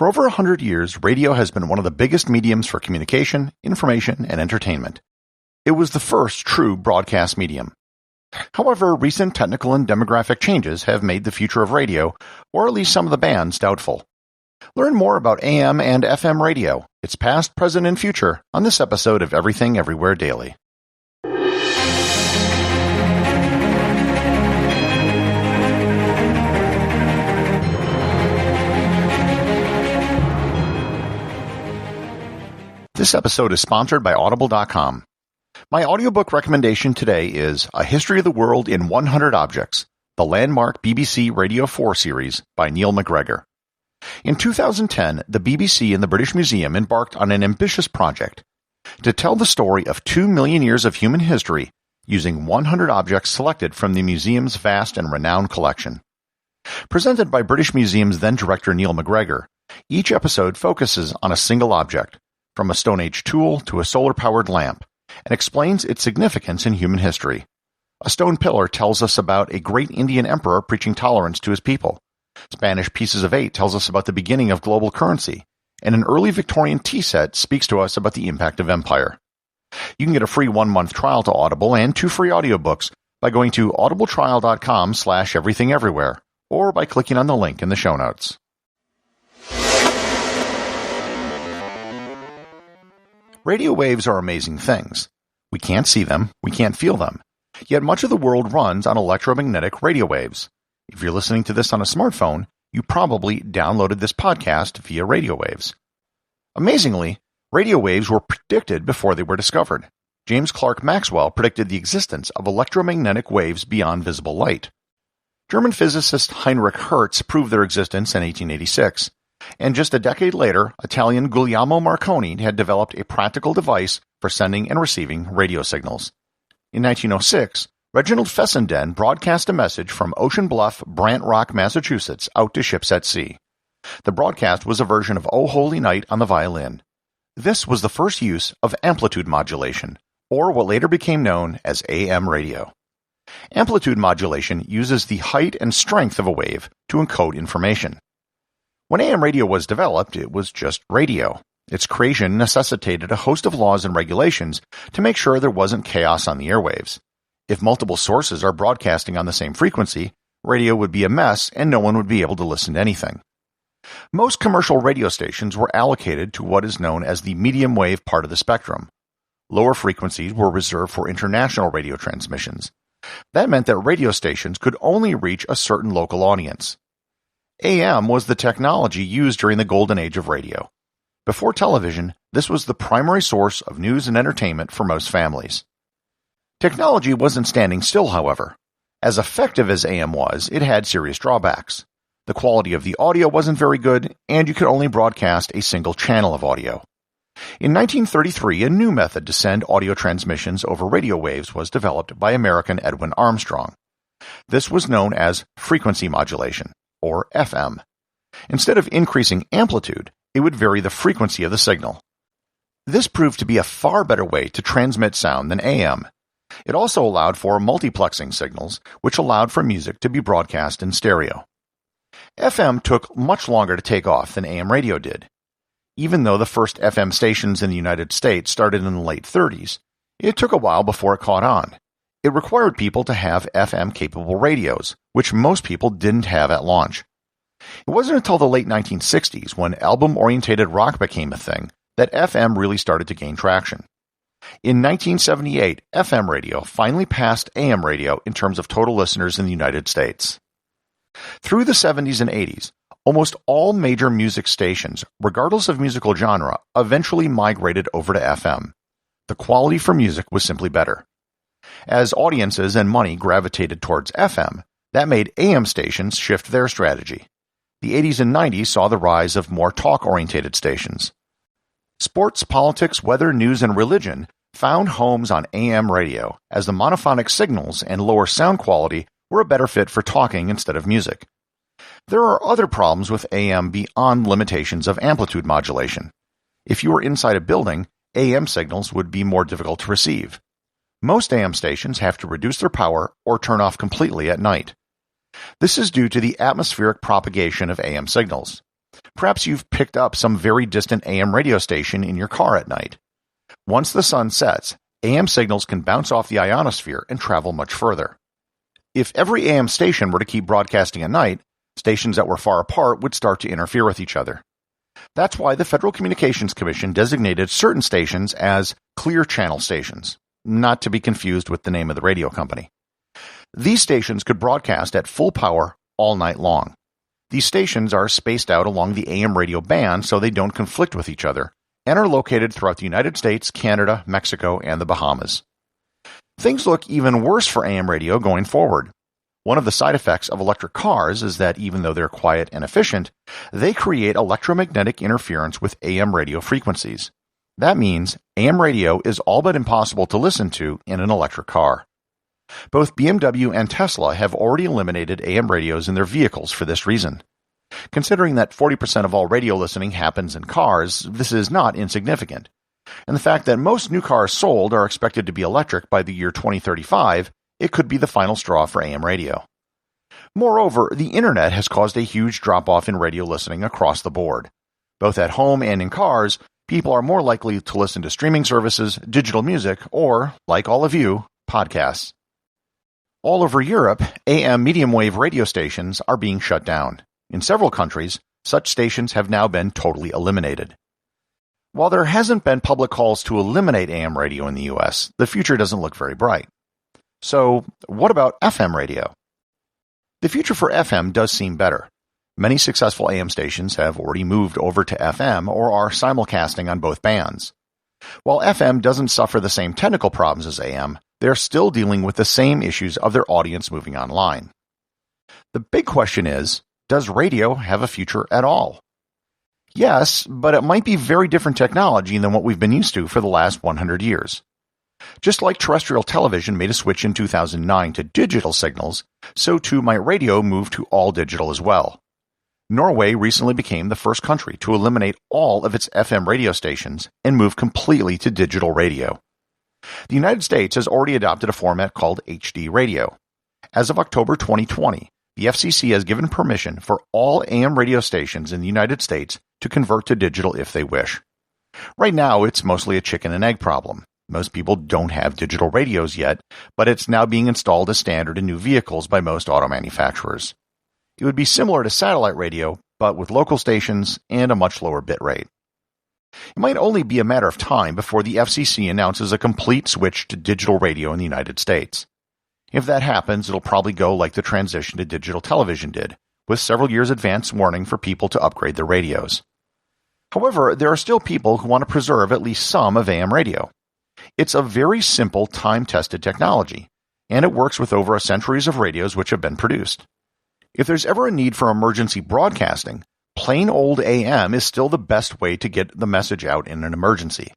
For over 100 years, radio has been one of the biggest mediums for communication, information, and entertainment. It was the first true broadcast medium. However, recent technical and demographic changes have made the future of radio, or at least some of the bands, doubtful. Learn more about AM and FM radio, its past, present, and future, on this episode of Everything Everywhere Daily. This episode is sponsored by Audible.com. My audiobook recommendation today is A History of the World in 100 Objects, the landmark BBC Radio 4 series by Neil MacGregor. In 2010, the BBC and the British Museum embarked on an ambitious project to tell the story of 2 million years of human history using 100 objects selected from the museum's vast and renowned collection. Presented by British Museum's then-director Neil MacGregor, each episode focuses on a single object, from a Stone Age tool to a solar-powered lamp, and explains its significance in human history. A stone pillar tells us about a great Indian emperor preaching tolerance to his people. Spanish Pieces of 8 tells us about the beginning of global currency, and an early Victorian tea set speaks to us about the impact of empire. You can get a free 1-month trial to Audible and 2 free audiobooks by going to audibletrial.com/everythingeverywhere, or by clicking on the link in the show notes. Radio waves are amazing things. We can't see them, we can't feel them, yet much of the world runs on electromagnetic radio waves. If you're listening to this on a smartphone, you probably downloaded this podcast via radio waves. Amazingly, radio waves were predicted before they were discovered. James Clerk Maxwell predicted the existence of electromagnetic waves beyond visible light. German physicist Heinrich Hertz proved their existence in 1886. And just a decade later, Italian Guglielmo Marconi had developed a practical device for sending and receiving radio signals. In 1906, Reginald Fessenden broadcast a message from Ocean Bluff, Brant Rock, Massachusetts, out to ships at sea. The broadcast was a version of O Holy Night on the violin. This was the first use of amplitude modulation, or what later became known as AM radio. Amplitude modulation uses the height and strength of a wave to encode information. When AM radio was developed, it was just radio. Its creation necessitated a host of laws and regulations to make sure there wasn't chaos on the airwaves. If multiple sources are broadcasting on the same frequency, radio would be a mess and no one would be able to listen to anything. Most commercial radio stations were allocated to what is known as the medium wave part of the spectrum. Lower frequencies were reserved for international radio transmissions. That meant that radio stations could only reach a certain local audience. AM was the technology used during the golden age of radio. Before television, this was the primary source of news and entertainment for most families. Technology wasn't standing still, however. As effective as AM was, it had serious drawbacks. The quality of the audio wasn't very good, and you could only broadcast a single channel of audio. In 1933, a new method to send audio transmissions over radio waves was developed by American Edwin Armstrong. This was known as frequency modulation, or FM. Instead of increasing amplitude, it would vary the frequency of the signal. This proved to be a far better way to transmit sound than AM. It also allowed for multiplexing signals, which allowed for music to be broadcast in stereo. FM took much longer to take off than AM radio did. Even though the first FM stations in the United States started in the late 30s, it took a while before it caught on. It required people to have FM-capable radios, which most people didn't have at launch. It wasn't until the late 1960s, when album-oriented rock became a thing, that FM really started to gain traction. In 1978, FM radio finally passed AM radio in terms of total listeners in the United States. Through the 70s and 80s, almost all major music stations, regardless of musical genre, eventually migrated over to FM. The quality for music was simply better. As audiences and money gravitated towards FM, that made AM stations shift their strategy. The 80s and 90s saw the rise of more talk-oriented stations. Sports, politics, weather, news, and religion found homes on AM radio, as the monophonic signals and lower sound quality were a better fit for talking instead of music. There are other problems with AM beyond limitations of amplitude modulation. If you were inside a building, AM signals would be more difficult to receive. Most AM stations have to reduce their power or turn off completely at night. This is due to the atmospheric propagation of AM signals. Perhaps you've picked up some very distant AM radio station in your car at night. Once the sun sets, AM signals can bounce off the ionosphere and travel much further. If every AM station were to keep broadcasting at night, stations that were far apart would start to interfere with each other. That's why the Federal Communications Commission designated certain stations as clear channel stations, not to be confused with the name of the radio company. These stations could broadcast at full power all night long. These stations are spaced out along the AM radio band so they don't conflict with each other, and are located throughout the United States, Canada, Mexico, and the Bahamas. Things look even worse for AM radio going forward. One of the side effects of electric cars is that even though they're quiet and efficient, they create electromagnetic interference with AM radio frequencies. That means AM radio is all but impossible to listen to in an electric car. Both BMW and Tesla have already eliminated AM radios in their vehicles for this reason. Considering that 40% of all radio listening happens in cars, this is not insignificant. And the fact that most new cars sold are expected to be electric by the year 2035, it could be the final straw for AM radio. Moreover, the internet has caused a huge drop-off in radio listening across the board. Both at home and in cars, people are more likely to listen to streaming services, digital music, or, like all of you, podcasts. All over Europe, AM medium wave radio stations are being shut down. In several countries, such stations have now been totally eliminated. While there hasn't been public calls to eliminate AM radio in the US, the future doesn't look very bright. So, what about FM radio? The future for FM does seem better. Many successful AM stations have already moved over to FM or are simulcasting on both bands. While FM doesn't suffer the same technical problems as AM, they're still dealing with the same issues of their audience moving online. The big question is, does radio have a future at all? Yes, but it might be very different technology than what we've been used to for the last 100 years. Just like terrestrial television made a switch in 2009 to digital signals, so too might radio move to all digital as well. Norway recently became the first country to eliminate all of its FM radio stations and move completely to digital radio. The United States has already adopted a format called HD radio. As of October 2020, the FCC has given permission for all AM radio stations in the United States to convert to digital if they wish. Right now, it's mostly a chicken and egg problem. Most people don't have digital radios yet, but it's now being installed as standard in new vehicles by most auto manufacturers. It would be similar to satellite radio, but with local stations and a much lower bit rate. It might only be a matter of time before the FCC announces a complete switch to digital radio in the United States. If that happens, it'll probably go like the transition to digital television did, with several years advance warning for people to upgrade their radios. However, there are still people who want to preserve at least some of AM radio. It's a very simple, time-tested technology, and it works with over a centuries of radios which have been produced. If there's ever a need for emergency broadcasting, plain old AM is still the best way to get the message out in an emergency.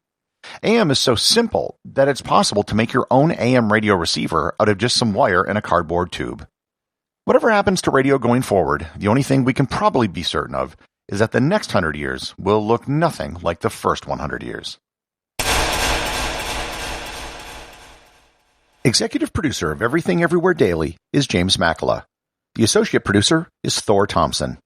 AM is so simple that it's possible to make your own AM radio receiver out of just some wire and a cardboard tube. Whatever happens to radio going forward, the only thing we can probably be certain of is that the next 100 years will look nothing like the first 100 years. Executive producer of Everything Everywhere Daily is James Makala. The associate producer is Thor Thompson.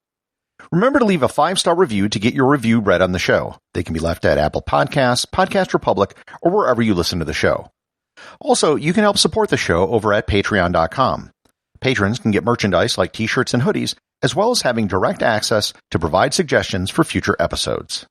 Remember to leave a 5-star review to get your review read on the show. They can be left at Apple Podcasts, Podcast Republic, or wherever you listen to the show. Also, you can help support the show over at Patreon.com. Patrons can get merchandise like t-shirts and hoodies, as well as having direct access to provide suggestions for future episodes.